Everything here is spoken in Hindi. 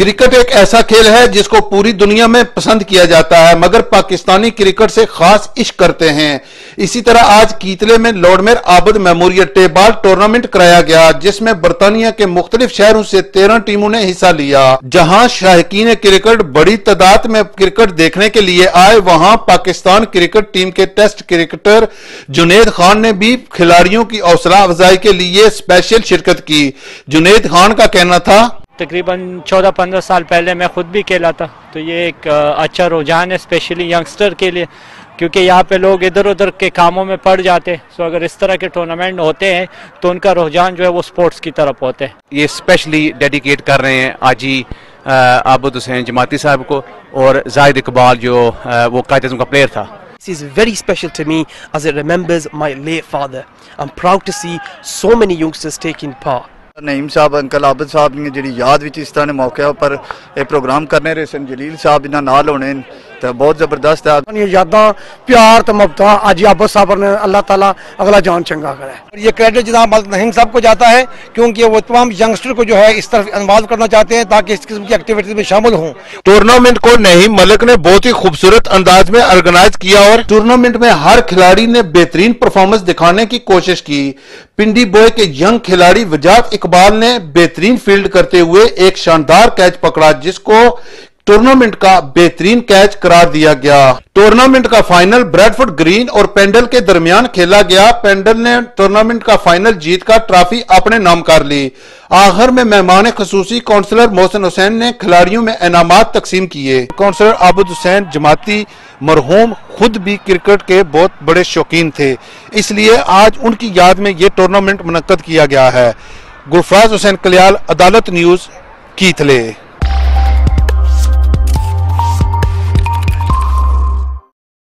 क्रिकेट एक ऐसा खेल है जिसको पूरी दुनिया में पसंद किया जाता है, मगर पाकिस्तानी क्रिकेट से खास इश्क करते हैं। इसी तरह आज कीतले में लॉर्ड मेयर आबद मेमोरियल टेबल टूर्नामेंट कराया गया, जिसमें बर्तानिया के मुख्तलिफ शहरों से 13 टीमों ने हिस्सा लिया। जहां शायकीन क्रिकेट बड़ी तादाद में क्रिकेट देखने के लिए आए, वहां पाकिस्तान क्रिकेट टीम के टेस्ट क्रिकेटर जुनैद खान ने भी खिलाड़ियों की हौसला अफजाई के लिए स्पेशल शिरकत की। जुनैद खान का कहना था, तकरीबन 14-15 साल पहले मैं खुद भी खेला था, तो ये एक अच्छा रुझान है स्पेशली यंगस्टर के लिए, क्योंकि यहाँ पे लोग इधर उधर के कामों में पड़ जाते हैं। सो अगर इस तरह के टूर्नामेंट होते हैं तो उनका रुझान जो है वो स्पोर्ट्स की तरफ होते हैं। ये स्पेशली डेडिकेट कर रहे हैं आजी आबद हुसैन जमाती साहब को और जाहिद इकबाल जो वो कायद-ए-आज़म का प्लेयर था। This is very special to me as it remembers my late father. I'm proud to see so many youngsters taking part. Naeem साहब अंकल आबद साहब ने जी याद विच इस तरह मौके पर एक प्रोग्राम करने रेसन जलील साहब इन्हां नाल होने तो बहुत जबरदस्त है। ये यादां प्यार तो मुहब्बतां आज आबद साहब ने अल्लाह ताला अगला जान चंगा करे। ये क्रेडिट जनाब नईम साहब को जाता है, क्योंकि वो तमाम यंगस्टर को जो है इस तरफ इन्वॉल्व करना चाहते हैं ताकि इस किस्म की एक्टिविटीज में शामिल हों। टूर्नामेंट को नईम मलिक ने बहुत ही खूबसूरत अंदाज में ऑर्गेनाइज किया और टूर्नामेंट में हर खिलाड़ी ने बेहतरीन परफॉर्मेंस दिखाने की कोशिश की। पिंडी बॉय के यंग खिलाड़ी वजात इकबाल ने बेहतरीन फील्ड करते हुए एक शानदार कैच पकड़ा, जिसको टूर्नामेंट का बेहतरीन कैच करार दिया गया। टूर्नामेंट का फाइनल ब्रैडफोर्ड ग्रीन और पेंडल के दरमियान खेला गया। पेंडल ने टूर्नामेंट का फाइनल जीतकर ट्रॉफी अपने नाम कर ली। आखिर में मेहमान खुसूसी काउंसलर मोहसिन हुसैन ने खिलाड़ियों में इनामात तकसीम किए। काउंसलर आबद हुसैन जमाती मरहूम खुद भी क्रिकेट के बहुत बड़े शौकीन थे, इसलिए आज उनकी याद में यह टूर्नामेंट मुनक्कद किया गया है। गुलफराज हुसैन कल्याल, अदालत न्यूज, कीथले।